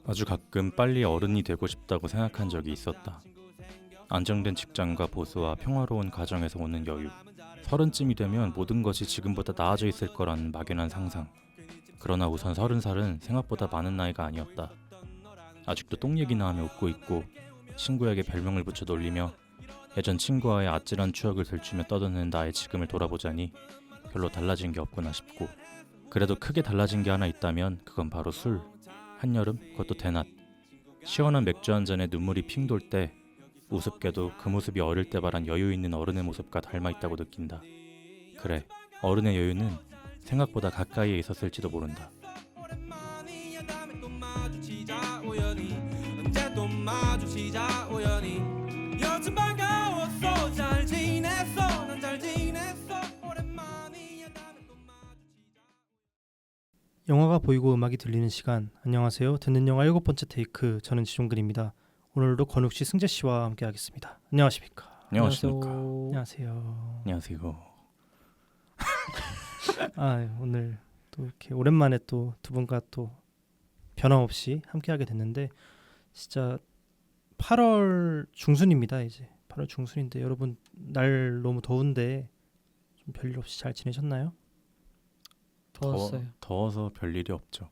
아주 가끔 빨리 어른이 되고 싶다고 생각한 적이 있었다. 안정된 직장과 보수와 평화로운 가정에서 오는 여유, 30쯤이 되면 모든 것이 지금보다 나아져 있을 거라는 막연한 상상. 그러나 우선 30살은 생각보다 많은 나이가 아니었다. 아직도 똥 얘기나 하며 웃고 있고 친구에게 별명을 붙여 놀리며 예전 친구와의 아찔한 추억을 들추며 떠드는 나의 지금을 돌아보자니 별로 달라진 게 없구나 싶고, 그래도 크게 달라진 게 하나 있다면 그건 바로 술. 한여름, 그것도 대낮, 시원한 맥주 한 잔에 눈물이 핑 돌 때 우습게도 그 모습이 어릴 때 말한 여유 있는 어른의 모습과 닮아있다고 느낀다. 그래, 어른의 여유는 생각보다 가까이에 있었을지도 모른다. 영화가 보이고 음악이 들리는 시간. 안녕하세요. 듣는 영화 7번째 테이크, 저는 지종근입니다. 오늘도 권욱씨, 승재씨와 함께 하겠습니다. 안녕하십니까? 안녕하십니까? 안녕하세요. 안녕하세요. 오늘 또 이렇게 오랜만에 또 두 분과 또 변함없이 함께 하게 됐는데, 진짜 8월 중순입니다. 이제 8월 중순인데 여러분 날 너무 더운데 좀 별일 없이 잘 지내셨나요? 더웠어요. 더워서 별일이 없죠.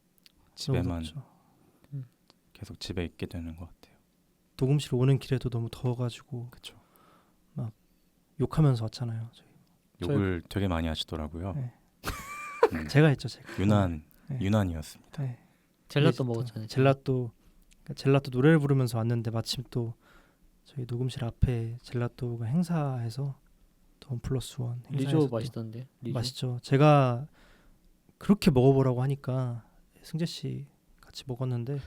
집에만 덥죠. 계속 집에 있게 되는 것 같아요. 녹음실 오는 길에도 너무 더워가지고 그렇죠. 욕하면서 왔잖아요. 욕을 되게 많이 하시더라고요. 네. 제가 했죠, 제가. 네. 유난이었습니다. 네. 젤라또 네, 먹었잖아요. 젤라또 노래를 부르면서 왔는데 마침 또 저희 녹음실 앞에 젤라또가 행사해서 또 1+1 리조 맛있던데. 리조. 맛있죠. 제가 그렇게 먹어보라고 하니까 승재 씨 같이 먹었는데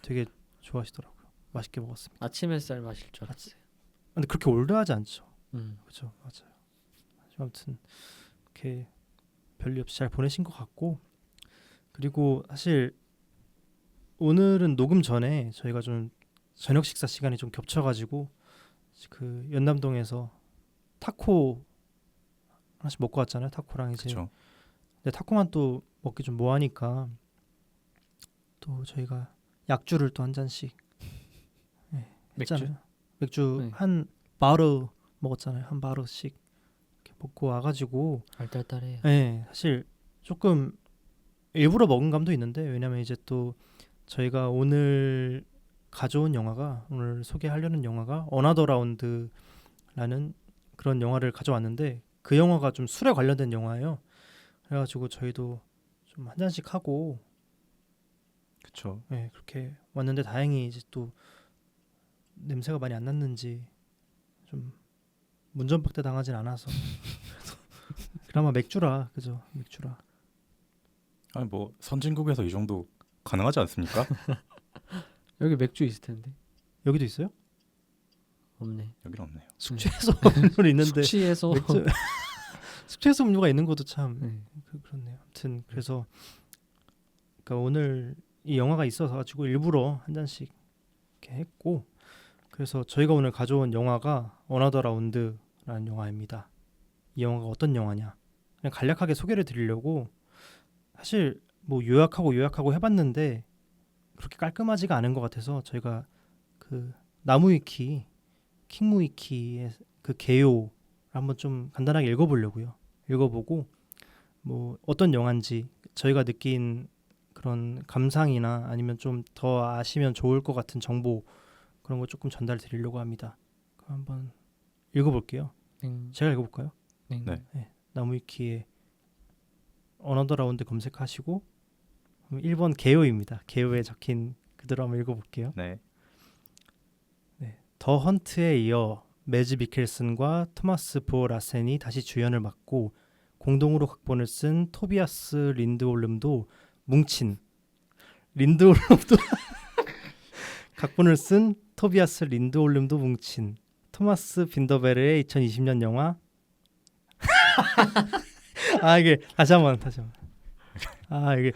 되게 좋아하시더라고요. 맛있게 먹었습니다. 아침 햇살 마실 줄 알았어요. 근데 그렇게 올드하지 않죠. 그렇죠, 맞아요. 아무튼 이렇게 별일 없이 잘 보내신 것 같고, 그리고 사실 오늘은 녹음 전에 저희가 좀 저녁 식사 시간이 좀 겹쳐가지고 그 연남동에서 타코 하나씩 먹고 왔잖아요. 타코랑 이제. 그렇죠. 근데 타코만 또 먹기 좀 뭐하니까 또 저희가 약주를 또 한 잔씩 했잖아요. 맥주 네. 한 바로 먹었잖아요. 한 바로씩 이렇게 먹고 와가지고 알딸딸해요. 네, 사실 조금 일부러 먹은 감도 있는데, 왜냐면 이제 또 저희가 오늘 가져온 영화가, 오늘 소개하려는 영화가 어나더 라운드라는 그런 영화를 가져왔는데, 그 영화가 좀 술에 관련된 영화예요. 그래가지고 저희도 좀 한 잔씩 하고 그렇죠. 그렇게 왔는데, 다행히 이제 또 냄새가 많이 안 났는지 좀 문전박대 당하진 않아서 그나마 맥주라, 그죠? 맥주라. 아니 뭐 선진국에서 이 정도 가능하지 않습니까? 여기 맥주 있을 텐데. 여기도 있어요? 없네. 여기는 없네요. 숙취해소 음료는 있는데 숙취해서 맥주 숙취해소 음료가 있는 것도 참 네. 그렇네요. 아무튼 그래서 그러니까 오늘 이 영화가 있어서 가지고 일부러 한 잔씩 이렇게 했고, 그래서 저희가 오늘 가져온 영화가 어나더 라운드라는 영화입니다. 이 영화가 어떤 영화냐, 그냥 간략하게 소개를 드리려고. 사실 뭐 요약하고 해봤는데 그렇게 깔끔하지가 않은 것 같아서 저희가 그 나무위키 킹무위키의 그 개요를 한번 좀 간단하게 읽어보고 뭐 어떤 영화인지 저희가 느낀 그런 감상이나 아니면 좀 더 아시면 좋을 것 같은 정보, 그런 거 조금 전달 드리려고 합니다. 그럼 한번 읽어볼게요. 제가 읽어볼까요? 네. 나무위키에 어너더 라운드 검색하시고 1번 개요입니다. 개요에 적힌 그대로 한번 읽어볼게요. 네. 더 헌트에 이어 매즈 미켈슨과 토마스 보 라센이 다시 주연을 맡고 공동으로 각본을 쓴 토비아스 린드홀름도 뭉친 각본을 쓴 토비아스 린드홀름도 뭉친 토마스 빈더베르의 2020년 영화 이게 다시 한번 이게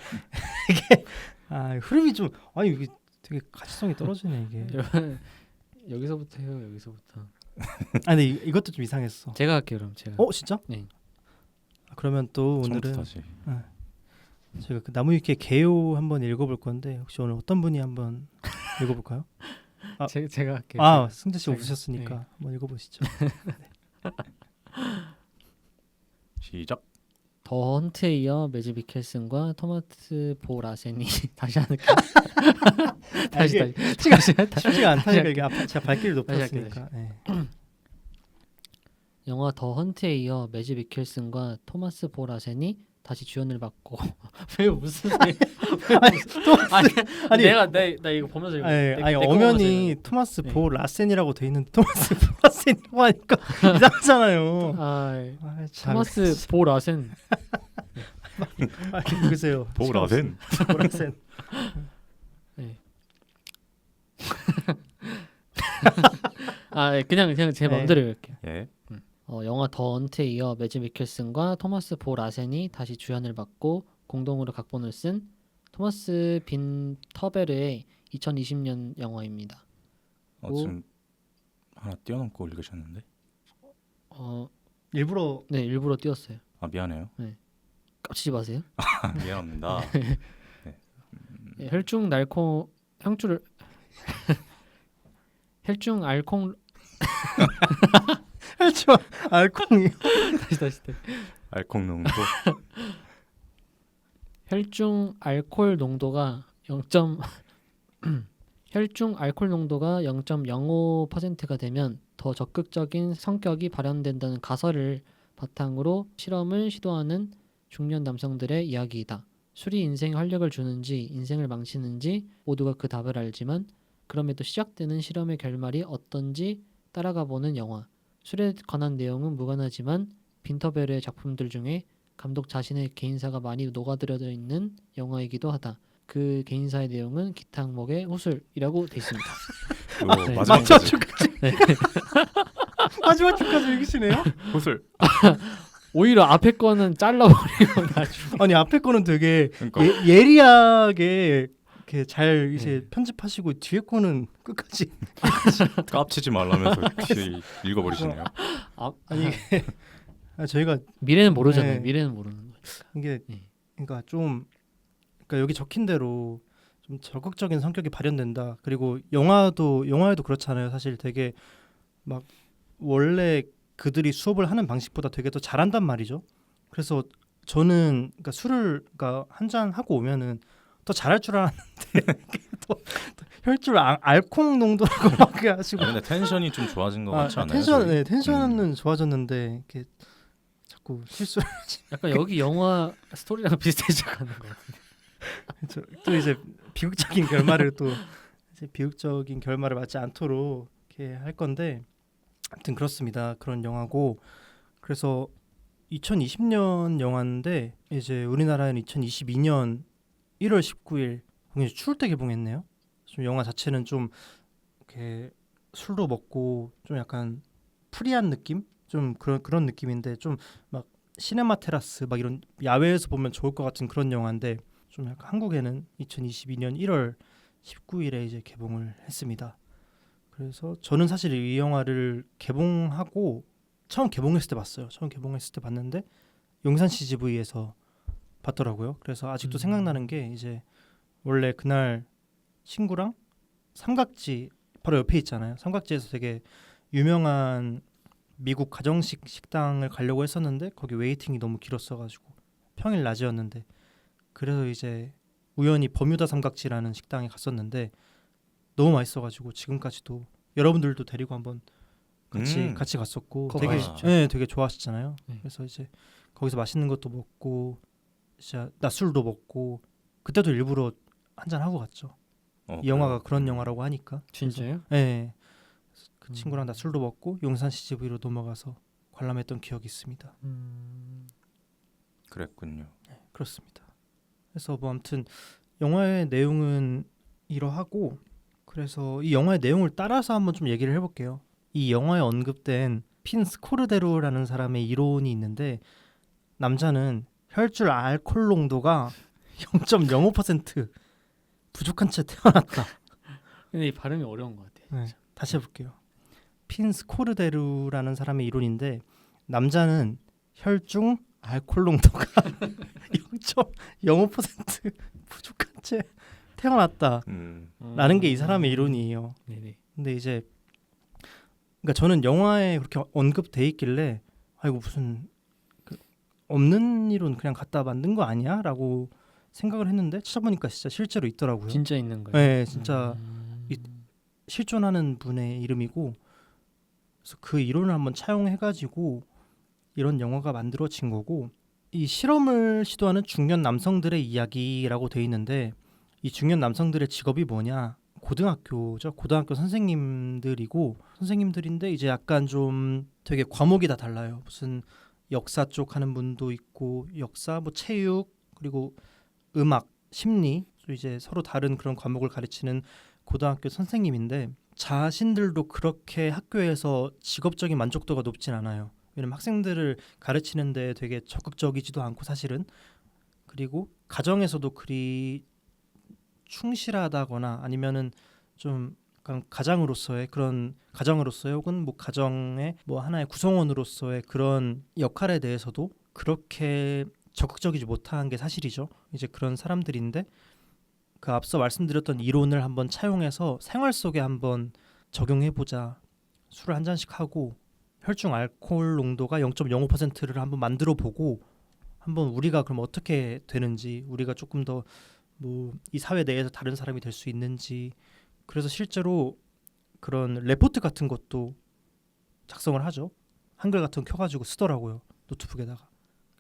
흐름이 좀 이게 되게 가시성이 떨어지네 이게. 여기서부터 해요. 여기서부터. 근데 이것도 좀 이상했어. 제가 할게요. 그럼 제가. 진짜? 네. 그러면 또 오늘은 다시. 제가 그 나무위키의 개요 한번 읽어볼 건데 혹시 오늘 어떤 분이 한번 읽어볼까요? 아. 제가 할게요. 아 승재 씨 제가. 오셨으니까 네. 한번 읽어보시죠. 시작. 더 헌트에 이어 매즈 미켈슨과 토마스 보 라센이 다시 하니까 다시 이게 다시 쉽지가 않다니까 이게 앞에 제가 발길을 다시 높였으니까. 네. 영화 더 헌트에 이어 매즈 미켈슨과 토마스 보 라센이 다시 주연을 맡고 왜 무슨 소리? 아니, 나 이거 보면서 이거 아니 엄연히 토마스 보 라센이라고 돼 있는데 토마스 보 라센이라고 하니까 이상하잖아요. 참. 토마스 보 라센 글쎄요. 보라센. 보 라센. 네. 그냥 제 네. 마음대로 읽을게요. 예. 영화 더 헌트에 이어 매즈 미켈슨과 토마스 보 라센이 다시 주연을 맡고 공동으로 각본을 쓴 토마스 빈 터베르의 2020년 영화입니다. 지금 하나 뛰어넘고 읽으셨는데. 일부러 네, 일부러 띄웠어요. 아 미안해요. 깝치지 마세요. 미안합니다. 혈중 날콩 형줄 혈중 알콩 혈중 알콩이 다시 알콩 농도. 혈중 알코올 농도가 0. 혈중 알코올 농도가 0.05%가 되면 더 적극적인 성격이 발현된다는 가설을 바탕으로 실험을 시도하는 중년 남성들의 이야기이다. 술이 인생에 활력을 주는지 인생을 망치는지 모두가 그 답을 알지만 그럼에도 시작되는 실험의 결말이 어떤지 따라가 보는 영화. 술에 관한 내용은 무관하지만 빈터베르의 작품들 중에 감독 자신의 개인사가 많이 녹아들어져 있는 영화이기도 하다. 그 개인사의 내용은 기타 항목의 호술이라고 돼 있습니다. 네. 마지막까지. 마지막 주까지 읽으시네요. 호술. 오히려 앞에 거는 잘라버리고 나중에 아니 앞에 거는 되게 그러니까 예리하게 이렇게 잘 이제 네. 편집하시고 뒤에 거는 끝까지 깝치지 말라면서 읽어버리시네요. 아니 이게 저희가 미래는 모르잖아요. 네. 미래는 모르는 거예요. 이게 네. 그러니까 좀 그러니까 여기 적힌 대로 좀 적극적인 성격이 발현된다. 그리고 영화에도 그렇잖아요. 사실 되게 막 원래 그들이 수업을 하는 방식보다 되게 더 잘한단 말이죠. 그래서 저는 그러니까 술을 그러니까 한 잔 하고 오면은 더 잘할 줄 알았는데 또 혈줄 알콩 농도라고 막 하시고. 근데 텐션이 좀 좋아진 것 같지 않아요? 텐션은 좋아졌는데 이렇게 자꾸 실수를 약간 여기 영화 스토리랑 비슷해져 가는 거 같아요. 또 이제 비극적인 결말을 맞지 않도록 이렇게 할 건데 아무튼 그렇습니다. 그런 영화고 그래서 2020년 영화인데 이제 우리나라에는 2022년 1월 19일 굉장히 추울 때 개봉했네요. 좀 영화 자체는 좀 이렇게 술도 먹고 좀 약간 프리한 느낌? 좀 그런 느낌인데 좀 막 시네마 테라스 막 이런 야외에서 보면 좋을 것 같은 그런 영화인데 좀 약간 한국에는 2022년 1월 19일에 이제 개봉을 했습니다. 그래서 저는 사실 이 영화를 개봉하고 처음 개봉했을 때 봤어요. 처음 개봉했을 때 봤는데 용산 CGV에서 봤더라고요. 그래서 아직도 생각나는 게 이제 원래 그날 친구랑 삼각지 바로 옆에 있잖아요. 삼각지에서 되게 유명한 미국 가정식 식당을 가려고 했었는데 거기 웨이팅이 너무 길었어가지고 평일 낮이었는데 그래서 이제 우연히 버뮤다 삼각지라는 식당에 갔었는데 너무 맛있어가지고 지금까지도 여러분들도 데리고 한번 같이 갔었고 그거 되게 맛있죠. 되게 좋아하시잖아요. 네. 그래서 이제 거기서 맛있는 것도 먹고 진짜 낮술도 먹고 그때도 일부러 한잔 하고 갔죠. 이 영화가 그런 영화라고 하니까. 진짜요? 네. 그 친구랑 낮술도 먹고 용산 CGV로 넘어가서 관람했던 기억이 있습니다. 그랬군요. 네, 그렇습니다. 그래서 뭐 아무튼 영화의 내용은 이러하고 그래서 이 영화의 내용을 따라서 한번 좀 얘기를 해볼게요. 이 영화에 언급된 핀 스코르데로라는 사람의 이론이 있는데 남자는 혈줄 알코올 농도가 0.05% 부족한 채 태어났다. 근데 이 발음이 어려운 것 같아요. 네, 다시 해볼게요. 핀 스코르데로라는 사람의 이론인데 남자는 혈중 알코올 농도가 0.05% 부족한 채 태어났다라는 게 이 사람의 이론이에요. 네네. 근데 이제 그러니까 저는 영화에 그렇게 언급돼 있길래 아이고 무슨 그 없는 이론 그냥 갖다 만든 거 아니야?라고 생각을 했는데 찾아보니까 진짜 실제로 있더라고요. 진짜 있는 거예요. 네, 진짜 실존하는 분의 이름이고 그래서 그 이론을 한번 차용해가지고 이런 영화가 만들어진 거고 이 실험을 시도하는 중년 남성들의 이야기라고 돼 있는데 이 중년 남성들의 직업이 뭐냐? 고등학교죠. 고등학교 선생님들인데 이제 약간 좀 되게 과목이 다 달라요. 무슨 역사 쪽 하는 분도 있고 역사, 뭐 체육 그리고 음악, 심리 이제 서로 다른 그런 과목을 가르치는 고등학교 선생님인데 자신들도 그렇게 학교에서 직업적인 만족도가 높진 않아요. 왜냐면 학생들을 가르치는데 되게 적극적이지도 않고 사실은 그리고 가정에서도 그리 충실하다거나 아니면은 좀 약간 가장으로서의 혹은 뭐 가정의 뭐 하나의 구성원으로서의 그런 역할에 대해서도 그렇게 적극적이지 못한 게 사실이죠. 이제 그런 사람들인데 그 앞서 말씀드렸던 이론을 한번 차용해서 생활 속에 한번 적용해보자. 술을 한 잔씩 하고 혈중 알코올 농도가 0.05%를 한번 만들어 보고 한번 우리가 그럼 어떻게 되는지 우리가 조금 더 뭐 이 사회 내에서 다른 사람이 될 수 있는지 그래서 실제로 그런 레포트 같은 것도 작성을 하죠. 한글 같은 거 켜가지고 쓰더라고요. 노트북에다가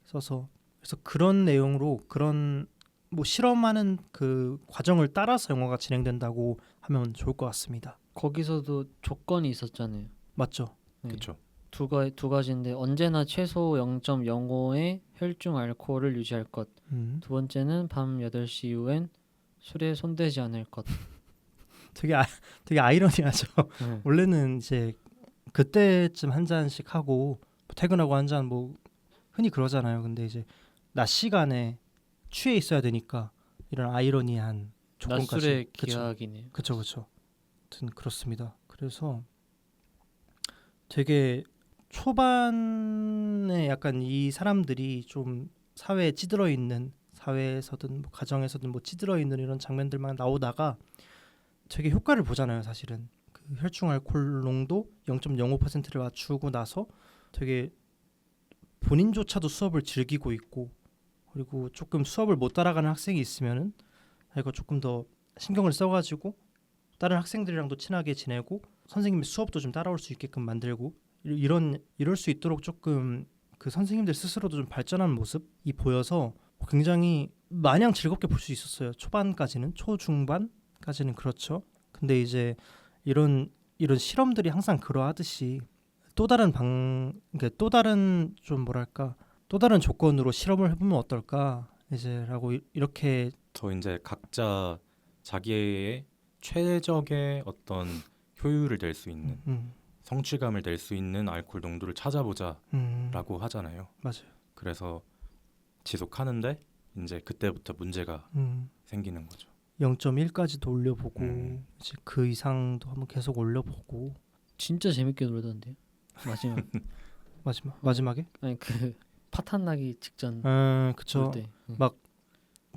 써서 그래서 그런 내용으로 그런 뭐 실험하는 그 과정을 따라서 영화가 진행된다고 하면 좋을 것 같습니다. 거기서도 조건이 있었잖아요. 맞죠? 네. 그렇죠. 두 가지인데 언제나 최소 0.05의 혈중 알코올을 유지할 것. 두 번째는 밤 8시 이후엔 술에 손대지 않을 것. 되게 아이러니하죠. 네. 원래는 이제 그때쯤 한 잔씩 하고 퇴근하고 한 잔 뭐 흔히 그러잖아요. 근데 이제 낮 시간에 취해 있어야 되니까 이런 아이러니한 조건까지. 낮술의 그쵸. 기하기네요. 그렇죠. 아무튼 그렇습니다. 그래서 되게 초반에 약간 이 사람들이 좀 사회에 찌들어 있는 사회에서든 뭐 가정에서든 뭐 찌들어 있는 이런 장면들만 나오다가 되게 효과를 보잖아요. 사실은 그 혈중 알코올 농도 0.05%를 맞추고 나서 되게 본인조차도 수업을 즐기고 있고 그리고 조금 수업을 못 따라가는 학생이 있으면은 이거 조금 더 신경을 써가지고 다른 학생들이랑도 친하게 지내고 선생님의 수업도 좀 따라올 수 있게끔 만들고 이럴 수 있도록 조금 그 선생님들 스스로도 좀 발전한 모습이 보여서 굉장히 마냥 즐겁게 볼 수 있었어요. 초반까지는 초중반까지는 그렇죠. 근데 이제 이런 실험들이 항상 그러하듯이 또 다른 또 다른 좀 뭐랄까 또 다른 조건으로 실험을 해보면 어떨까 이제라고 이렇게 더 이제 각자 자기의 최적의 어떤 효율을 낼 수 있는 성취감을 낼 수 있는 알코올 농도를 찾아보자라고 하잖아요. 맞아요. 그래서 지속하는데 이제 그때부터 문제가 생기는 거죠. 0.1까지도 올려보고 이제 그 이상도 한번 계속 올려보고 진짜 재밌게 놀던데요. 마지막에 아니 그 파탄 나기 직전 그쵸. 때.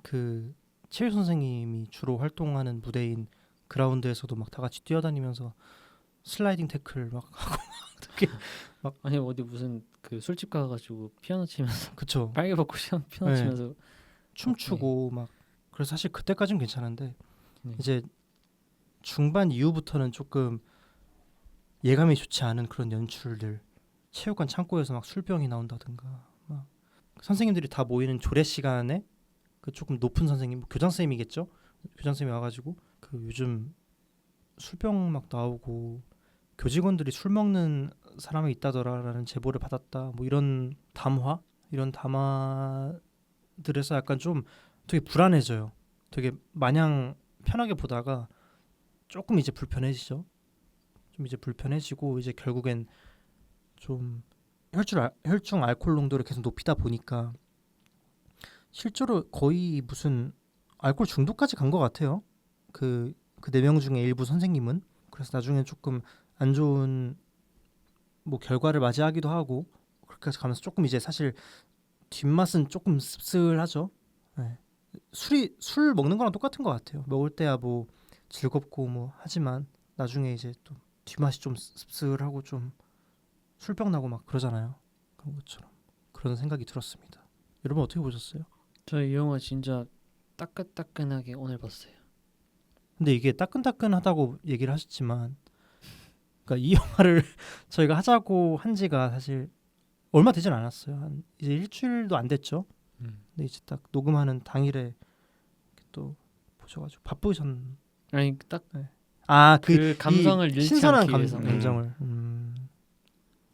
그 체육 선생님이 주로 활동하는 무대인 그라운드에서도 막 다 같이 뛰어다니면서 슬라이딩 태클 막 하고 되게 아니 어디 무슨 그 술집 가가지고 피아노 치면서 그쵸. 빨개 벗고 피아노 네. 치면서 춤추고 막 그래서 사실 그때까지는 괜찮은데 네. 이제 중반 이후부터는 조금 예감이 좋지 않은 그런 연출들 체육관 창고에서 막 술병이 나온다든가 막 선생님들이 다 모이는 조례 시간에 그 조금 높은 선생님 뭐 교장 선생님이겠죠. 교장 선생님이 와가지고 그 요즘 술병 막 나오고 교직원들이 술 먹는 사람이 있다더라라는 제보를 받았다. 뭐 이런 담화들에서 약간 좀 되게 불안해져요. 되게 마냥 편하게 보다가 조금 이제 불편해지죠. 좀 이제 불편해지고 이제 결국엔 좀 혈중 알코올 농도를 계속 높이다 보니까 실제로 거의 무슨 알코올 중독까지 간 것 같아요. 그 4명 중에 일부 선생님은 그래서 나중에 조금 안 좋은 뭐 결과를 맞이하기도 하고 그렇게 해서 가면서 조금 이제 사실 뒷맛은 조금 씁쓸하죠. 네. 술 먹는 거랑 똑같은 것 같아요. 먹을 때야 뭐 즐겁고 뭐 하지만 나중에 이제 또 뒷맛이 좀 씁쓸하고 좀 술병 나고 막 그러잖아요. 그런 것처럼 그런 생각이 들었습니다. 여러분 어떻게 보셨어요? 저 이 영화 진짜 따끈따끈하게 오늘 봤어요. 근데 이게 따끈따끈하다고 얘기를 하셨지만, 그러니까 이 영화를 저희가 하자고 한 지가 사실 얼마 되진 않았어요. 한 이제 일주일도 안 됐죠. 근데 이제 딱 녹음하는 당일에 또 보셔가지고 바쁘셨. 아니 딱 아그 감성을 잃지 신선한 않기 위해서. 감정을.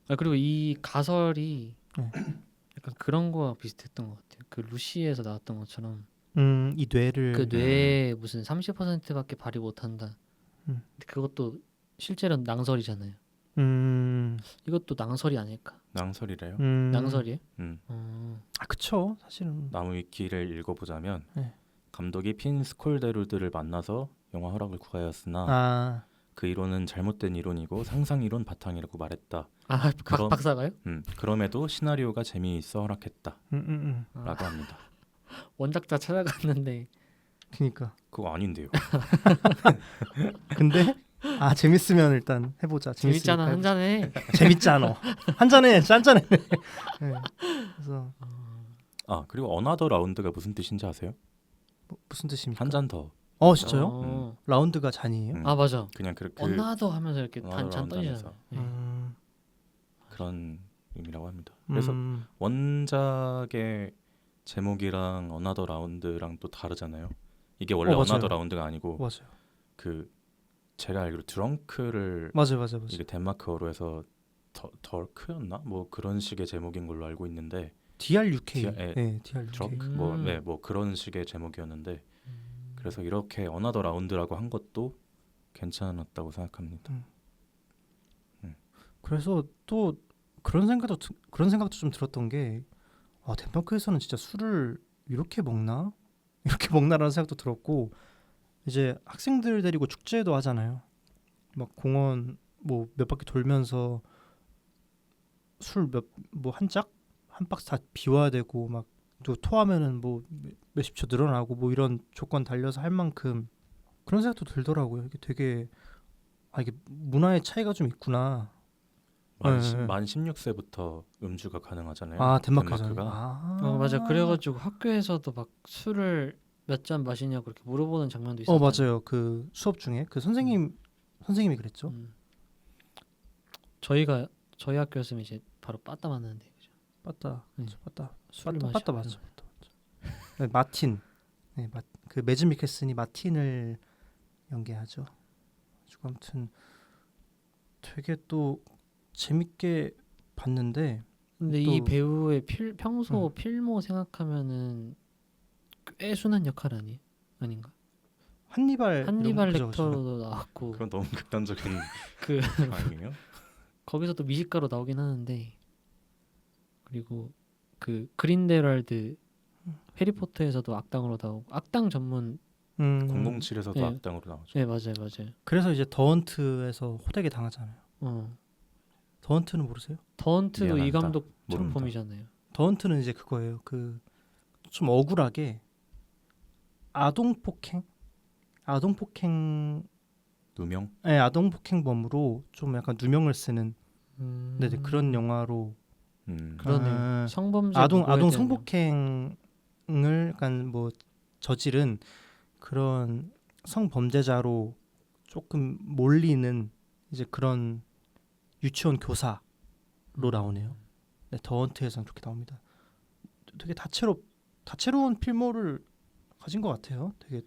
아 그리고 이 가설이 네. 약간 그런 거와 비슷했던 것 같아요. 그 루시에서 나왔던 것처럼 이 뇌를 그 뇌에 무슨 30%밖에 발휘 못한다. 음. 근데 그것도 실제로는 낭설이잖아요. 이것도 낭설이 아닐까? 낭설이래요. 낭설이에요? 아 그쵸. 사실은 나무 위키를 읽어보자면 네. 감독이 핀 스콜데루드를 만나서 영화 허락을 구하였으나 아 그 이론은 잘못된 이론이고 상상 이론 바탕이라고 말했다. 아 그럼- 박사가요? 그럼에도 시나리오가 재미있어 허락했다라고 아, 합니다. 원작자 찾아갔는데 그니까. 그거 아닌데요. 근데 재밌으면 일단 해보자. 재밌잖아 재밌으니까 한 잔에. 재밌잖아. 한 잔에 짠짠해. 네. 그래서 아 그리고 어나더 라운드가 무슨 뜻인지 아세요? 무슨 뜻입니까? 한 잔 더. 진짜요? 어. 라운드가 잔이에요? 음. 아 맞아. 그냥 그렇게 언나더 하면서 이렇게 언나더 잔 라운드 떠지잖아요. 네. 그런 의미라고 합니다. 그래서 원작의 제목이랑 어나더 라운드랑 또 다르잖아요. 이게 원래 맞아요. 어나더 라운드가 아니고 맞아요. 그 제가 알기로 드렁크를 맞아요. 이게 덴마크어로 해서 덜크였나? 뭐 그런 식의 제목인 걸로 알고 있는데 DRUK. 예, 네, DRUK. 드렁크 뭐 그런 식의 제목이었는데 그래서 이렇게 어나더 라운드라고 한 것도 괜찮았다고 생각합니다. 그래서 또 그런 생각도 좀 들었던 게 덴마크에서는 진짜 술을 이렇게 먹나? 이렇게 먹나라는 생각도 들었고 이제 학생들 데리고 축제도 하잖아요. 막 공원 뭐 몇 바퀴 돌면서 술 한 박스 다 비워야 되고 막 또 토하면은 뭐 몇십 초 늘어나고 뭐 이런 조건 달려서 할 만큼 그런 생각도 들더라고요. 이게 되게 이게 문화의 차이가 좀 있구나. 만 네. 16세부터 음주가 가능하잖아요. 덴마크에서는. 덴마크가 맞아. 그래가지고 학교에서도 막 술을 몇 잔 마시냐고 그렇게 물어보는 장면도 있었잖아요. 맞아요. 그 수업 중에 그 선생님이 그랬죠. 저희 학교였으면 이제 바로 빠따 맞는데 그죠? 빠따. 술을 빠따 맞죠. 네, 마틴. 네, 그 매즈 미켈슨이 마틴을 연기하죠. 그래가지고 아무튼 되게 또 재밌게 봤는데 근데 또- 이 배우의 평소 필모 생각하면은 꽤 순한 역할 아닌가? 한니발 한니발 그죠, 렉터로도 나왔고 그건 너무 극단적인 그 아니에요? 거기서도 미식가로 나오긴 하는데 그리고 그 그린데랄드 해리포터에서도 악당으로 나오고 악당 전문 007에서도 네. 악당으로 나오죠. 네 맞아요. 그래서 이제 더헌트에서 호되게 당하잖아요. 더헌트는 모르세요? 더헌트도 이 미안합니다. 감독 모릅니다. 작품이잖아요. 더헌트는 이제 그거예요. 그 좀 억울하게 아동 폭행 누명? 네, 아동 폭행범으로 좀 약간 누명을 쓰는 그런 영화로 그러네요. 성범죄 아동 무고에 대한 성폭행을 약간 뭐 저지른 그런 성범죄자로 조금 몰리는 이제 그런 유치원 교사로 나오네요. 네, 더헌트에서는 그렇게 나옵니다. 되게 다채로운 필모를 가진 것 같아요. 되게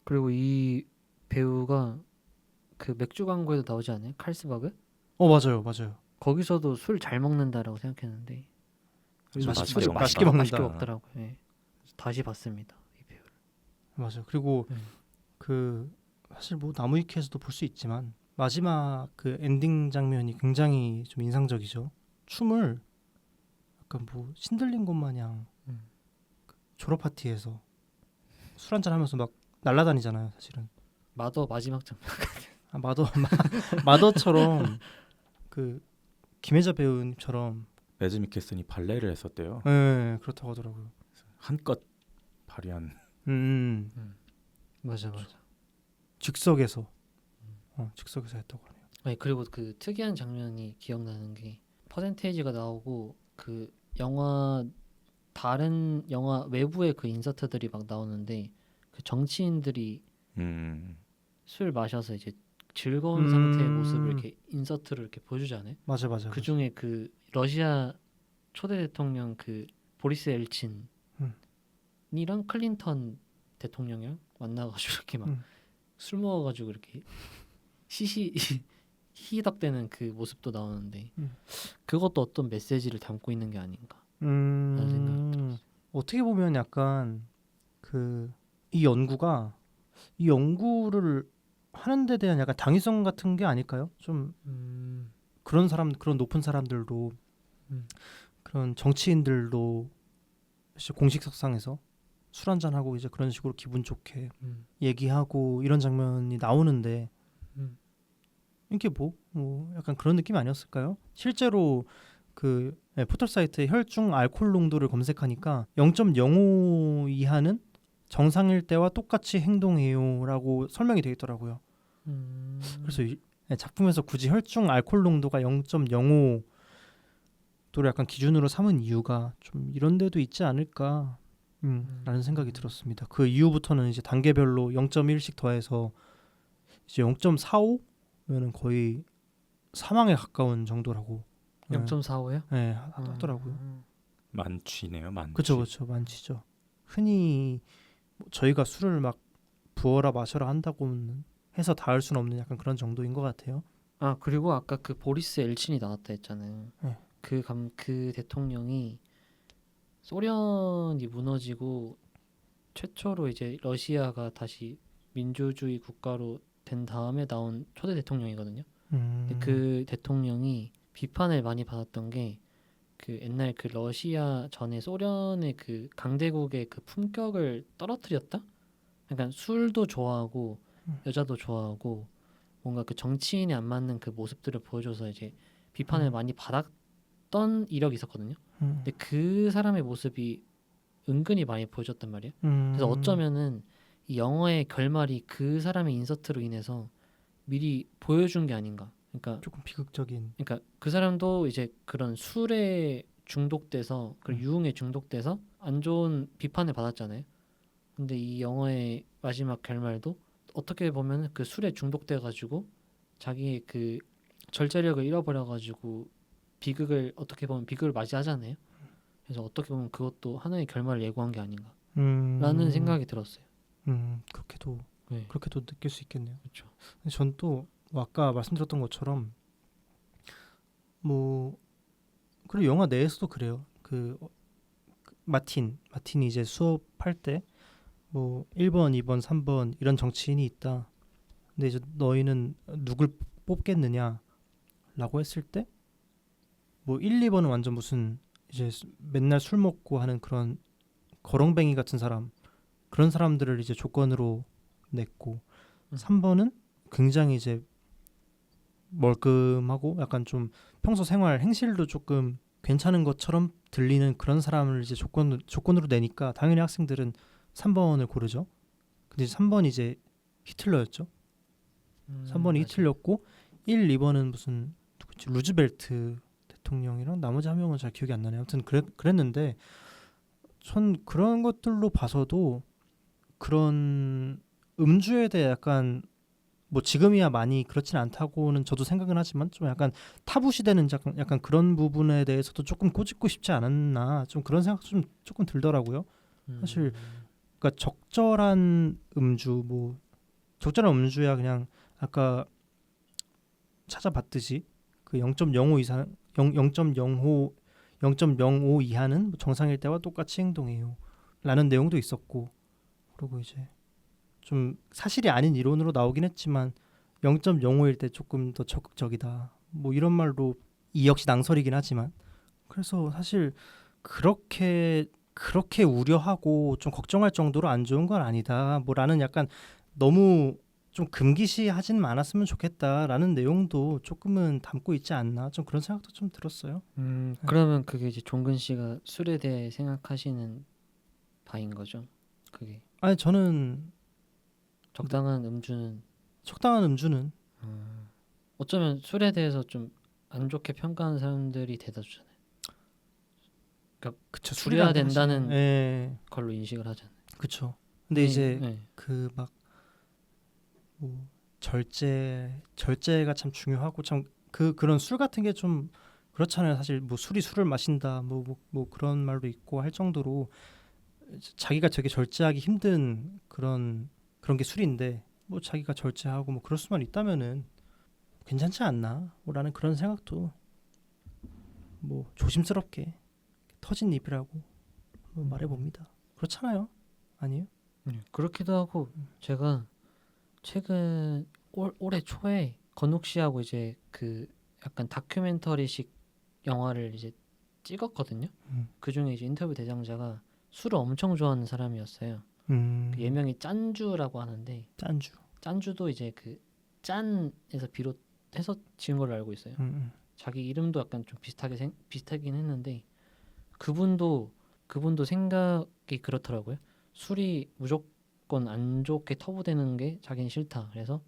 그리고 이 배우가 그 맥주 광고에도 나오지 않아요? 칼스버그? 맞아요. 거기서도 술 잘 먹는다라고 생각했는데 술을 맛있게 먹는다. 먹더라고요. 네. 다시 봤습니다. 이 배우를. 맞아요. 그리고 그 사실 뭐 나무위키에서도 볼 수 있지만 마지막 그 엔딩 장면이 굉장히 좀 인상적이죠. 춤을 약간 뭐 신들린 것 마냥 졸업 파티에서 술 한잔 하면서 막 날아다니잖아요. 사실은 마더 마지막 장면. 마더처럼 그 김혜자 배우님처럼 매즈 미켈슨이 발레를 했었대요. 네, 그렇다고 하더라고요. 한껏 발휘한. 맞아. 즉석에서 했다고 하네요. 아니 그리고 그 특이한 장면이 기억나는 게 퍼센테이지가 나오고 그 영화 다른 영화 외부의 그 인서트들이 막 나오는데 그 정치인들이 술 마셔서 이제 즐거운 상태의 모습을 이렇게 인서트로 이렇게 보여주잖아요. 맞아. 그 중에 그 러시아 초대 대통령 그 보리스 엘친이랑 클린턴 대통령이랑 만나가지고 이렇게 막 술 먹어가지고 이렇게 희덕대는 그 모습도 나오는데 그것도 어떤 메시지를 담고 있는 게 아닌가 라는 생각이 들었어요. 어떻게 보면 약간 그 이 연구를 하는 데 대한 약간 당위성 같은 게 아닐까요? 좀 그런 높은 사람들도 그런 정치인들도 이제 공식석상에서 술 한잔 하고 이제 그런 식으로 기분 좋게 얘기하고 이런 장면이 나오는데 이게 뭐 약간 그런 느낌 아니었을까요? 실제로 그 포털 사이트에 혈중 알코올 농도를 검색하니까 0.05 이하는 정상일 때와 똑같이 행동해요라고 설명이 되어 있더라고요. 그래서 작품에서 굳이 혈중 알코올 농도가 0.05도를 약간 기준으로 삼은 이유가 좀 이런 데도 있지 않을까 라는 생각이 들었습니다. 그 이후부터는 이제 단계별로 0.1씩 더해서 이제 0.45면은 거의 사망에 가까운 정도라고 0.45요? 네, 하더라고요. 만취네요, 만취. 그렇죠, 만취죠. 흔히 뭐 저희가 술을 막 부어라 마셔라 한다고 해서 닿을 수는 없는 약간 그런 정도인 것 같아요. 아 그리고 아까 그 보리스 엘친이 나왔다 했잖아요. 네. 그 대통령이 소련이 무너지고 최초로 이제 러시아가 다시 민주주의 국가로 된 다음에 나온 초대 대통령이거든요. 근데 그 대통령이 비판을 많이 받았던 게 그 옛날 그 러시아 전에 소련의 그 강대국의 그 품격을 떨어뜨렸다? 약간 술도 좋아하고 여자도 좋아하고 뭔가 그 정치인에 안 맞는 그 모습들을 보여줘서 이제 비판을 많이 받았던 이력이 있었거든요. 근데 그 사람의 모습이 은근히 많이 보여줬단 말이에요. 그래서 어쩌면은 이 영화의 결말이 그 사람의 인서트로 인해서 미리 보여준 게 아닌가. 그러니까 조금 비극적인. 그러니까 그 사람도 이제 그런 술에 중독돼서 그런 유흥에 중독돼서 안 좋은 비판을 받았잖아요. 근데 이 영화의 마지막 결말도 어떻게 보면 그 술에 중독돼 가지고 자기의 그 절제력을 잃어버려 가지고 비극을 어떻게 보면 비극을 맞이하잖아요. 그래서 어떻게 보면 그것도 하나의 결말을 예고한 게 아닌가라는 생각이 들었어요. 그렇게도 네. 그렇게도 느낄 수 있겠네요. 그렇죠. 전 또 아까 말씀드렸던 것처럼 뭐 그리고 영화 내에서도 그래요. 그 마틴이 이제 수업할 때 뭐 1번, 2번, 3번 이런 정치인이 있다. 근데 이제 너희는 누굴 뽑겠느냐라고 했을 때 뭐 1, 2번은 완전 무슨 이제 맨날 술 먹고 하는 그런 거렁뱅이 같은 사람, 그런 사람들을 이제 조건으로 냈고 3번은 굉장히 이제 멀끔하고 약간 좀 평소 생활 행실도 조금 괜찮은 것처럼 들리는 그런 사람을 이제 조건으로 내니까 당연히 학생들은 3번을 고르죠. 근데 3번이 이제 히틀러였죠. 3번이 히틀러였고 1, 2번은 무슨 누구지? 루즈벨트 대통령이랑 나머지 한 명은 잘 기억이 안 나네요. 아무튼 그랬는데 전 그런 것들로 봐서도 그런 음주에 대해 약간 뭐 지금이야 많이 그렇진 않다고는 저도 생각은 하지만 좀 약간 타부 시대는 약간 그런 부분에 대해서도 조금 꼬집고 싶지 않았나 좀 그런 생각 좀 조금 들더라고요. 사실 그러니까 적절한 음주 뭐 적절한 음주야 그냥 아까 찾아봤듯이 그 0.05 이상 0.05 이하는 정상일 때와 똑같이 행동해요. 라는 내용도 있었고 그리고 이제 좀 사실이 아닌 이론으로 나오긴 했지만 0.05일 때 조금 더 적극적이다. 뭐 이런 말로 이 역시 낭설이긴 하지만 그래서 사실 그렇게 우려하고 좀 걱정할 정도로 안 좋은 건 아니다. 뭐라는 약간 너무 좀 금기시하진 않았으면 좋겠다라는 내용도 조금은 담고 있지 않나 좀 그런 생각도 좀 들었어요. 그러면 그게 이제 종근 씨가 술에 대해 생각하시는 바인 거죠. 그게 아니 저는 적당한 음주는 적당한 음주는 어쩌면 술에 대해서 좀 안 좋게 평가하는 사람들이 대다수잖아요. 그쵸 줄여야 술이라는 된다는 사실, 예, 걸로 인식을 하잖아요. 그쵸. 근데 이제 네. 그 막 뭐 절제가 참 중요하고 참 그런 술 같은 게 좀 그렇잖아요. 사실 뭐 술이 술을 마신다 뭐 그런 말도 있고 할 정도로 자기가 되게 절제하기 힘든 그런 게 술인데 뭐 자기가 절제하고 뭐 그럴 수만 있다면은 괜찮지 않나? 라는 그런 생각도 뭐 조심스럽게 터진 입이라고 한번 말해봅니다. 그렇잖아요? 아니에요? 그렇기도 하고 제가 최근 올해 초에 건욱 씨하고 이제 그 약간 다큐멘터리식 영화를 이제 찍었거든요. 그 중에 이제 인터뷰 대장자가 술을 엄청 좋아하는 사람이었어요. 그 예명이 짠주라고 하는데 짠주. 짠주도 이제 그 짠에서 비롯해서 지은 걸로 알고 있어요. 자기 이름도 약간 좀 비슷하긴 했는데 그분도 생각이 그렇더라고요. 술이 무조건 안 좋게 터부되는 게 자기는 싫다. 그래서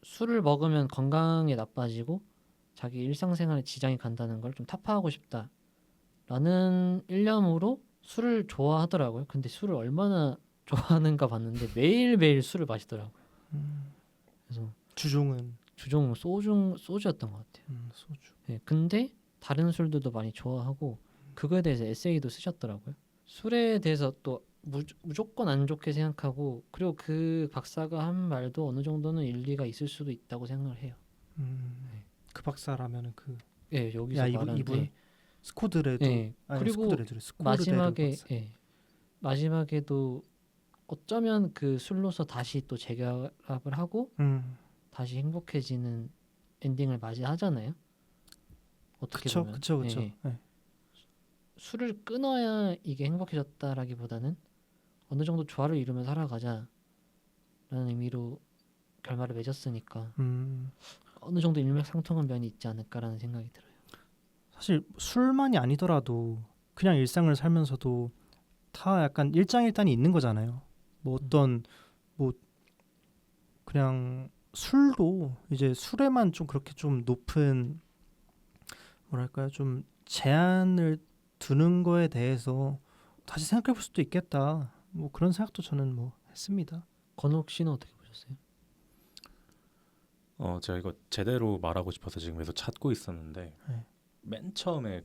술을 먹으면 건강에 나빠지고 자기 일상생활에 지장이 간다는 걸 좀 타파하고 싶다라는 일념으로 술을 좋아하더라고요. 근데 술을 얼마나 좋아하는가 봤는데 매일매일 술을 마시더라고요. 그래서 주종은 주종 소주였던 것 같아요. 소주. 네, 근데 다른 술들도 많이 좋아하고 그거에 대해서 에세이도 쓰셨더라고요. 술에 대해서 또 무조건 안 좋게 생각하고 그리고 그 박사가 한 말도 어느 정도는 일리가 있을 수도 있다고 생각을 해요. 그 박사라면은 그 예, 여기서 말한 이분 스코드레드. 예, 아니 그리고 스코드레드 마지막에 박사. 마지막에도 어쩌면 그 술로서 다시 또 재결합을 하고 다시 행복해지는 엔딩을 맞이하잖아요. 어떻게 그쵸 보면 그쵸 예, 그쵸. 예. 예. 술을 끊어야 이게 행복해졌다라기보다는 어느 정도 조화를 이루며 살아가자라는 의미로 결말을 맺었으니까 어느 정도 일맥상통한 면이 있지 않을까라는 생각이 들어요. 사실 술만이 아니더라도 그냥 일상을 살면서도 다 약간 일장일단이 있는 거잖아요. 뭐 어떤 뭐 그냥 술도 이제 술에만 좀 그렇게 좀 높은 뭐랄까요 좀 제한을 두는 거에 대해서 다시 생각해 볼 수도 있겠다. 뭐 그런 생각도 저는 뭐 했습니다. 건욱 씨는 어떻게 보셨어요? 제가 이거 제대로 말하고 싶어서 지금 계속 찾고 있었는데 네. 맨 처음에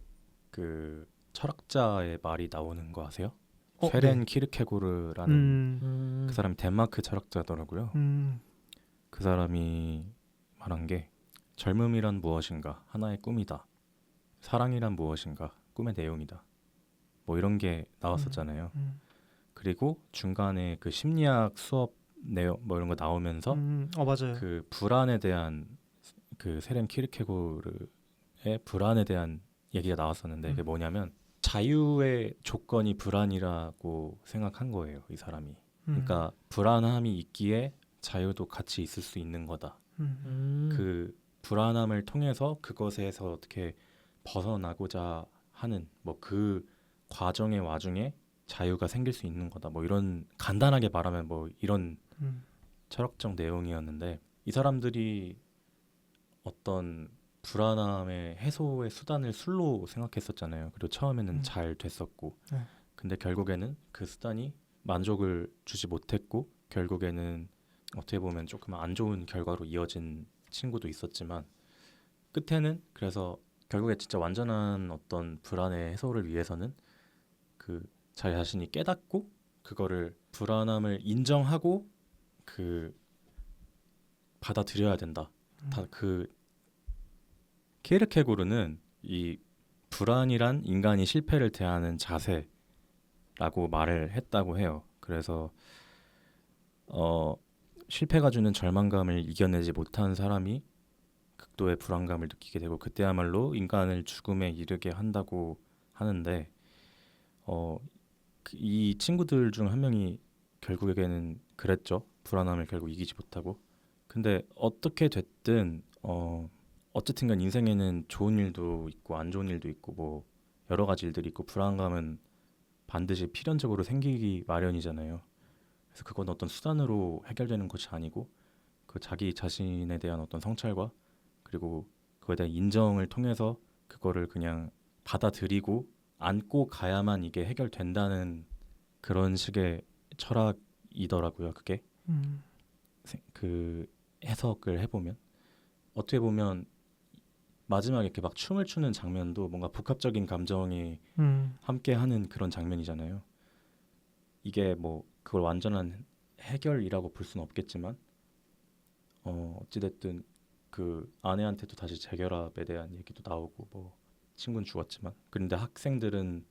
그 철학자의 말이 나오는 거 아세요? 네. 쇠렌 키르케고르라는 그 사람이 덴마크 철학자더라고요. 그 사람이 말한 게 젊음이란 무엇인가 하나의 꿈이다. 사랑이란 무엇인가 꿈의 내용이다. 뭐 이런 게 나왔었잖아요. 그리고 중간에 그 심리학 수업 내용 뭐 이런 거 나오면서 맞아요. 그 불안에 대한 그 세렌 키르케고르의 불안에 대한 얘기가 나왔었는데 그게 뭐냐면 자유의 조건이 불안이라고 생각한 거예요, 이 사람이. 그러니까 불안함이 있기에 자유도 같이 있을 수 있는 거다. 그 불안함을 통해서 그것에서 어떻게 벗어나고자 하는 뭐 그 과정의 와중에 자유가 생길 수 있는 거다. 뭐 이런 간단하게 말하면 뭐 이런 철학적 내용이었는데 이 사람들이 어떤 불안함의 해소의 수단을 술로 생각했었잖아요. 그리고 처음에는 잘 됐었고 네. 근데 결국에는 그 수단이 만족을 주지 못했고 결국에는 어떻게 보면 조금 안 좋은 결과로 이어진 친구도 있었지만 끝에는 그래서 결국에 진짜 완전한 어떤 불안의 해소를 위해서는 그 자기 자신이 깨닫고 그거를 불안함을 인정하고 그 받아들여야 된다. 다 그 케르케고르는 이 불안이란 인간이 실패를 대하는 자세라고 말을 했다고 해요. 그래서 실패가 주는 절망감을 이겨내지 못한 사람이 극도의 불안감을 느끼게 되고 그때야말로 인간을 죽음에 이르게 한다고 하는데 이 친구들 중 한 명이 결국에는 그랬죠. 불안함을 결국 이기지 못하고 근데 어떻게 됐든 어쨌든간 인생에는 좋은 일도 있고 안 좋은 일도 있고 뭐 여러 가지 일들이 있고 불안감은 반드시 필연적으로 생기기 마련이잖아요. 그래서 그건 어떤 수단으로 해결되는 것이 아니고 그 자기 자신에 대한 어떤 성찰과 그리고 그거에 대한 인정을 통해서 그거를 그냥 받아들이고 안고 가야만 이게 해결된다는 그런 식의 철학이더라고요. 그게 그 해석을 해보면 어떻게 보면 마지막에 이렇게 막 춤을 추는 장면도 뭔가 복합적인 감정이 함께하는 그런 장면이잖아요. 이게 뭐 그걸 완전한 해결이라고 볼 수는 없겠지만 어찌됐든 그 아내한테도 다시 재결합에 대한 얘기도 나오고 뭐 친구는 죽었지만 그런데 학생들은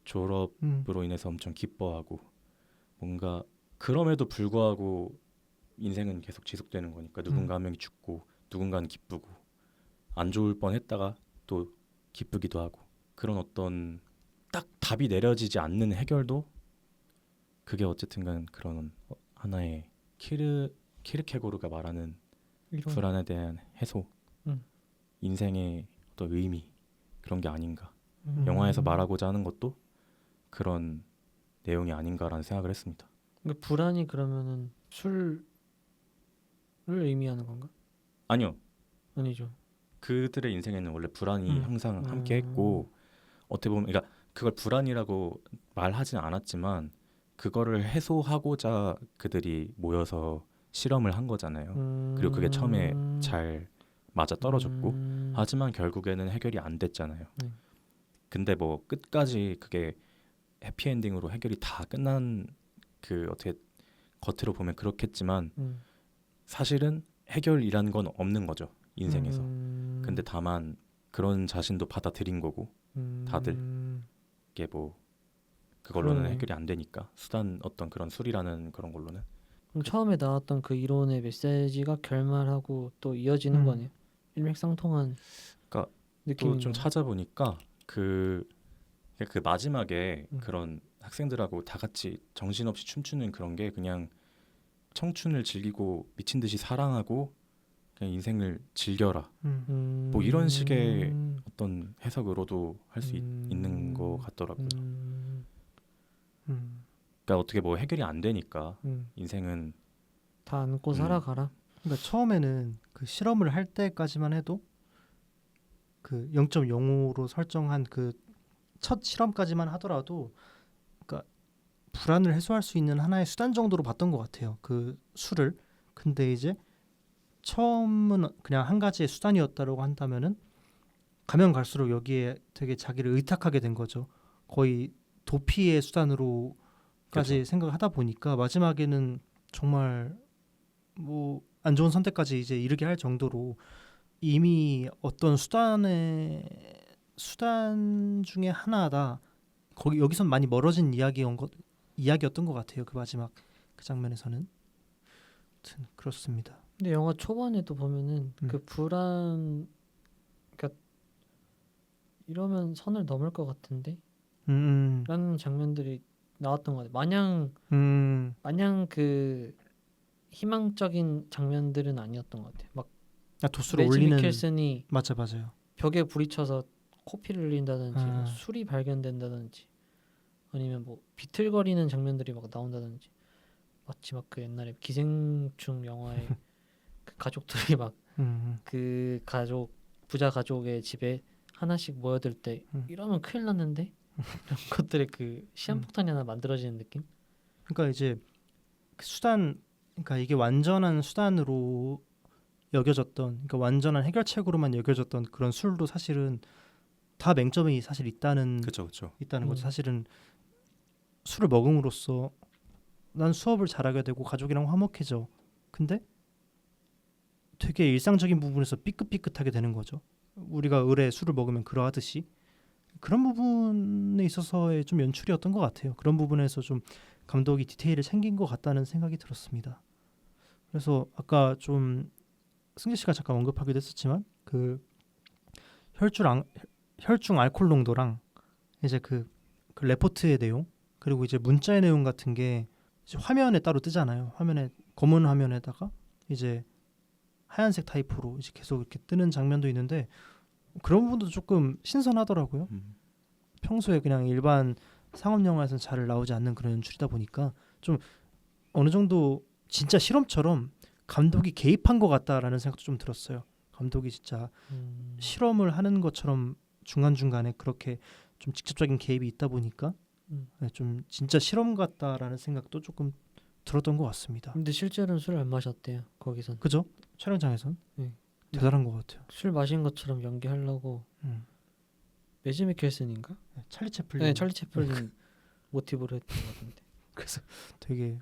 졸업으로 인해서 엄청 기뻐하고 뭔가 그럼에도 불구하고 인생은 계속 지속되는 거니까 누군가 한 명이 죽고 누군가는 기쁘고 안 좋을 뻔했다가 또 기쁘기도 하고 그런 어떤 딱 답이 내려지지 않는 해결도 그게 어쨌든간 그런 하나의 키르케고르가 말하는 이런 불안에 대한 해소, 음. 인생의 어떤 의미 그런 게 아닌가. 영화에서 말하고자 하는 것도 그런 내용이 아닌가라는 생각을 했습니다. 그러니까 불안이 그러면은 술을 의미하는 건가? 아니요. 아니죠. 그들의 인생에는 원래 불안이 음. 항상 함께했고 어떻게 보면 그러니까 그걸 불안이라고 말하지는 않았지만 그거를 해소하고자 그들이 모여서 실험을 한 거잖아요. 그리고 그게 처음에 잘 맞아 떨어졌고 하지만 결국에는 해결이 안 됐잖아요. 근데 뭐 끝까지 그게 해피엔딩으로 해결이 다 끝난 그 어떻게 겉으로 보면 그렇겠지만 사실은 해결이란 건 없는 거죠. 인생에서. 근데 다만 그런 자신도 받아들인 거고 다들 이게 뭐 그걸로는 그러네. 해결이 안 되니까 수단 어떤 그런 술이라는 그런 걸로는 그럼 처음에 나왔던 그 이론의 메시지가 결말하고 또 이어지는 거네요. 일맥상통한 그러니까 느낌인 또 좀 거네. 찾아보니까 그 마지막에 음. 그런 학생들하고 다 같이 정신없이 춤추는 그런 게 그냥 청춘을 즐기고 미친 듯이 사랑하고 그냥 인생을 즐겨라 뭐 이런 식의 어떤 해석으로도 할 수 있는 것 같더라고요. 그러니까 어떻게 뭐 해결이 안 되니까 인생은 다 안고 살아가라. 그러니까 처음에는 그 실험을 할 때까지만 해도 그 0.05로 설정한 그 첫 실험까지만 하더라도 그러니까 불안을 해소할 수 있는 하나의 수단 정도로 봤던 것 같아요. 그 술을. 근데 이제 처음은 그냥 한 가지의 수단이었다라고 한다면은 가면 갈수록 여기에 되게 자기를 의탁하게 된 거죠. 거의 도피의 수단으로까지 그렇죠. 생각을 하다 보니까 마지막에는 정말 뭐 안 좋은 선택까지 이제 이르게 할 정도로 이미 어떤 수단 중에 하나다. 거기 여기선 많이 멀어진 이야기였던 것 같아요. 그 마지막 그 장면에서는. 아무튼 그렇습니다. 근데 영화 초반에도 보면은 그 불안, 그러니까 이러면 선을 넘을 것 같은데 라는 장면들이 나왔던 것 같아요. 마냥 그 희망적인 장면들은 아니었던 것 같아요. 막 도수를 매즈 올리는 미켈슨이 맞아요. 벽에 부딪혀서 코피를 흘린다든지 아. 뭐 술이 발견된다든지 아니면 뭐 비틀거리는 장면들이 막 나온다든지 마치 막 그 옛날에 기생충 영화에 그 가족들이 막 그 부자 가족의 집에 하나씩 모여들 때 이러면 큰일 났는데 이런 것들의 그 시한폭탄이 하나 만들어지는 느낌? 그러니까 이제 그 수단, 그러니까 이게 완전한 수단으로 여겨졌던, 그러니까 완전한 해결책으로만 여겨졌던 그런 술도 사실은 다 맹점이 사실 있다는 그렇죠. 거죠. 사실은 술을 먹음으로써 난 수업을 잘하게 되고 가족이랑 화목해져. 근데 되게 일상적인 부분에서 삐끗삐끗하게 되는 거죠. 우리가 을에 술을 먹으면 그러하듯이 그런 부분에 있어서의 좀 연출이었던 것 같아요. 그런 부분에서 좀 감독이 디테일을 챙긴 것 같다는 생각이 들었습니다. 그래서 아까 좀 승재 씨가 잠깐 언급하기도 했었지만 그 혈중 알코올 농도랑 이제 그 레포트의 내용 그리고 이제 문자의 내용 같은 게 이제 화면에 따로 뜨잖아요. 검은 화면에다가 이제 하얀색 타이포로 이제 계속 이렇게 뜨는 장면도 있는데 그런 부분도 조금 신선하더라고요. 평소에 그냥 일반 상업 영화에서는 잘 나오지 않는 그런 연출이다 보니까 좀 어느 정도 진짜 실험처럼 감독이 개입한 것 같다라는 생각도 좀 들었어요. 감독이 진짜 실험을 하는 것처럼 중간중간에 그렇게 좀 직접적인 개입이 있다 보니까 네, 좀 진짜 실험 같다라는 생각도 조금 들었던 것 같습니다. 근데 실제로는 술을 안 마셨대요. 거기선 그죠? 촬영장에선 네. 대단한 것 같아요. 술 마신 것처럼 연기하려고 매즈 미켈슨인가? 네, 찰리 채플린. 네, 찰리 채플린 모티브로 했던 것 같은데. 그래서 되게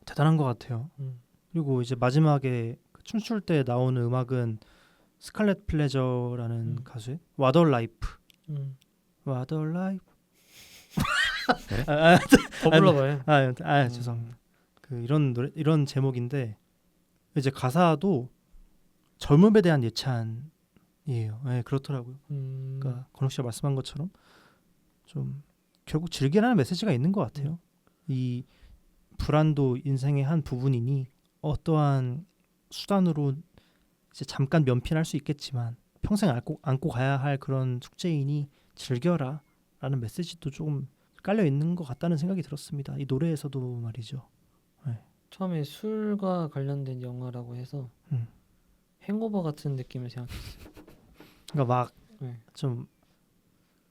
대단한 것 같아요. 음. 그리고 이제 마지막에 그 춤출 때 나오는 음악은 스칼렛 플레저라는 가수의 What a Life. What a Life. 네? 더 불러봐요. 죄송합니다. 그 이런 노래 이런 제목인데 이제 가사도 젊음에 대한 예찬이에요. 네, 그렇더라고요. 그러니까 건욱 씨가 말씀한 것처럼 좀 결국 즐기라는 메시지가 있는 것 같아요. 이 불안도 인생의 한 부분이니 어떠한 수단으로 이제 잠깐 면피할 수 있겠지만 평생 안고 가야 할 그런 숙제이니 즐겨라라는 메시지도 조금 깔려 있는 것 같다는 생각이 들었습니다. 이 노래에서도 말이죠. 처음에 술과 관련된 영화라고 해서 행오버 같은 느낌을 생각했어요. 그러니까 막 네. 좀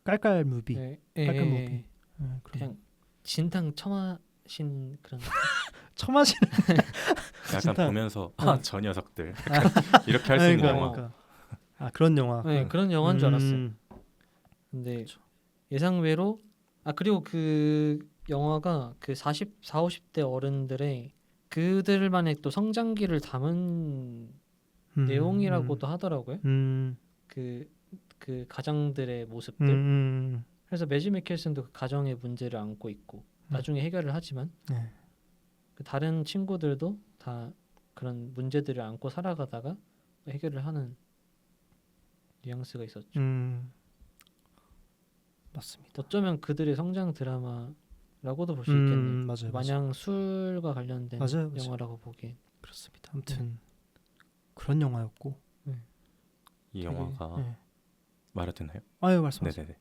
깔깔 무비, 깔깔 무비. 그냥 진탕 처마신 그런. 처마시는 약간 진짜. 보면서 저 녀석들 약간 이렇게 할 수 있는 영화. 그러니까. 그런 영화. 네, 그런 영화인 줄 알았어요. 근데 그렇죠. 예상외로 그리고 그 영화가 그 40, 50대 어른들의 그들만의 또 성장기를 담은 내용이라고도 하더라고요. 그 가정들의 모습들. 그래서 매즈 미켈슨도 그 가정의 문제를 안고 있고 나중에 해결을 하지만 네. 그 다른 친구들도 다 그런 문제들을 안고 살아가다가 해결을 하는 뉘앙스가 있었죠. 맞습니다. 어쩌면 그들의 성장 드라마라고도 볼 수 있겠네요. 맞아요. 마냥 술과 관련된 맞아요. 영화라고 보기엔. 그렇습니다. 아무튼 그런 영화였고 이 영화가 말해도 되나요? 아유 말씀하세요. 네네네.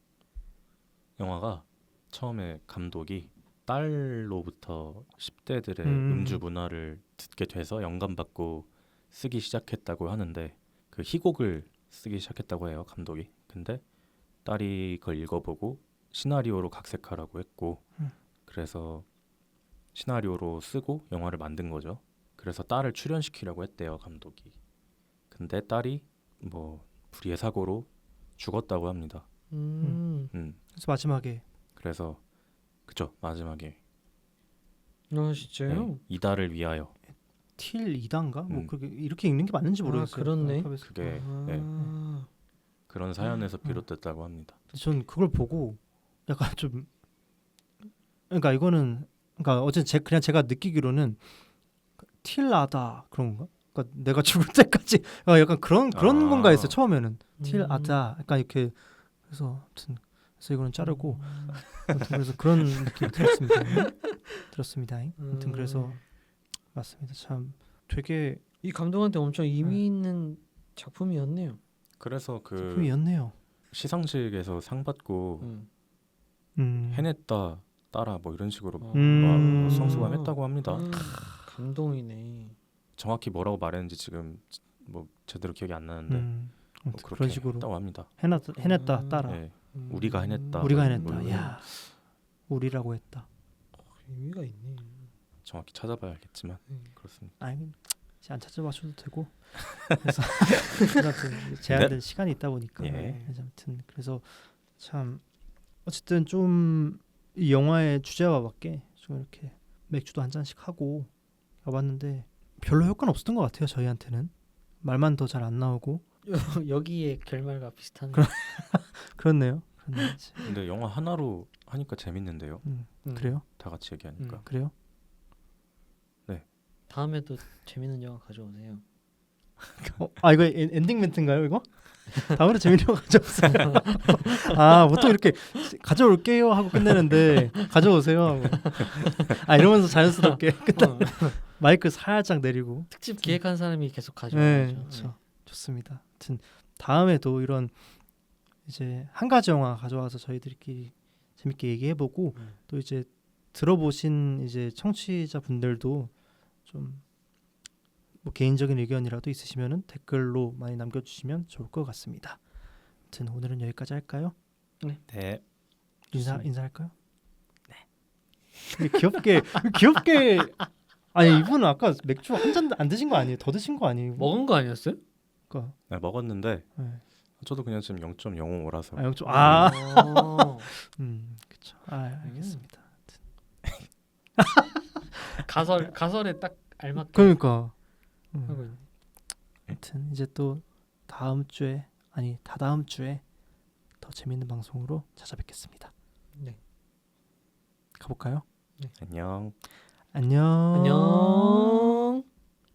영화가 처음에 감독이 딸로부터 10대들의 음주 문화를 듣게 돼서 영감받고 쓰기 시작했다고 하는데 그 희곡을 쓰기 시작했다고 해요, 감독이. 근데 딸이 그걸 읽어보고 시나리오로 각색하라고 했고 그래서 시나리오로 쓰고 영화를 만든 거죠. 그래서 딸을 출연시키려고 했대요, 감독이. 근데 딸이 뭐 불의의 사고로 죽었다고 합니다. 그래서 마지막에 그래서 그죠, 마지막에 진짜요? 네, 이달을 위하여 틸 2단가? 뭐 그렇게 이렇게 읽는 게 맞는지 모르겠어요. 그렇네. 그게 그런 사연에서 비롯됐다고 합니다. 전 그걸 보고 약간 좀 그러니까 이거는 그러니까 어제 그냥 제가 느끼기로는 틸아다 그런 건가? 그러니까 내가 죽을 때까지 약간 그런 건가 했어요. 처음에는 틸아다 약간 이렇게 그래서 아무튼 그래서 이거는 자르고 아무튼 그래서 그런 느낌이 들었습니다. 아무튼 그래서 맞습니다. 참 되게 이 감독한테 엄청 의미 있는 작품이었네요. 그래서 그 작품이었네요. 시상식에서 상 받고 해냈다 따라 뭐 이런 식으로 성수감했다고 합니다. 감동이네. 정확히 뭐라고 말했는지 지금 뭐 제대로 기억이 안 나는데 뭐 그렇게 그런 식으로 했다고 합니다. 해냈다 따라. 네, 우리가 해냈다. 우리가 해냈다. 뭐 야, 우리라고 했다. 의미가 있네. 정확히 찾아봐야겠지만 그렇습니다. 아니 안 찾아봐줘도 되고 그래서 아무튼 제한된 시간이 있다 보니까 아무튼 그래서 참 어쨌든 좀 이 영화의 주제와 맞게 좀 이렇게 맥주도 한 잔씩 하고 가봤는데 별로 효과는 없었던 것 같아요. 저희한테는 말만 더 잘 안 나오고 여기에 결말과 비슷한. 그렇네요. 근데 영화 하나로 하니까 재밌는데요. 그래요? 다 같이 얘기하니까. 그래요? 다음에도 재밌는 영화 가져오세요. 이거 엔딩 멘트인가요 이거? 다음으로 재밌는 거 가져오세요. 보통 이렇게 가져올게요 하고 끝내는데 가져오세요 하고. 이러면서 자연스럽게 끝나. 마이크 살짝 내리고. 특집 기획한 사람이 계속 네, 가져와야죠. 그렇죠. 좋습니다. 아무튼 다음에도 이런 이제 한 가지 영화 가져와서 저희들끼리 재밌게 얘기해보고 또 이제 들어보신 이제 청취자 분들도 좀 뭐 개인적인 의견이라도 있으시면은 댓글로 많이 남겨주시면 좋을 것 같습니다. 아무튼 오늘은 여기까지 할까요? 네. 인사할까요? 네. 귀엽게 아니 이분은 아까 맥주 한 잔 안 드신 거 아니에요? 더 드신 거 아니에요? 먹은 거 아니었어요? 그러니까 네, 먹었는데 네. 저도 그냥 지금 0.05라서 그렇죠. 알겠습니다. 가설에 딱 알맞게 그러니까 하고 있네. 아무튼 이제 또 다다음 주에 더 재밌는 방송으로 찾아뵙겠습니다. 네. 가볼까요? 안녕. 안녕. 안녕.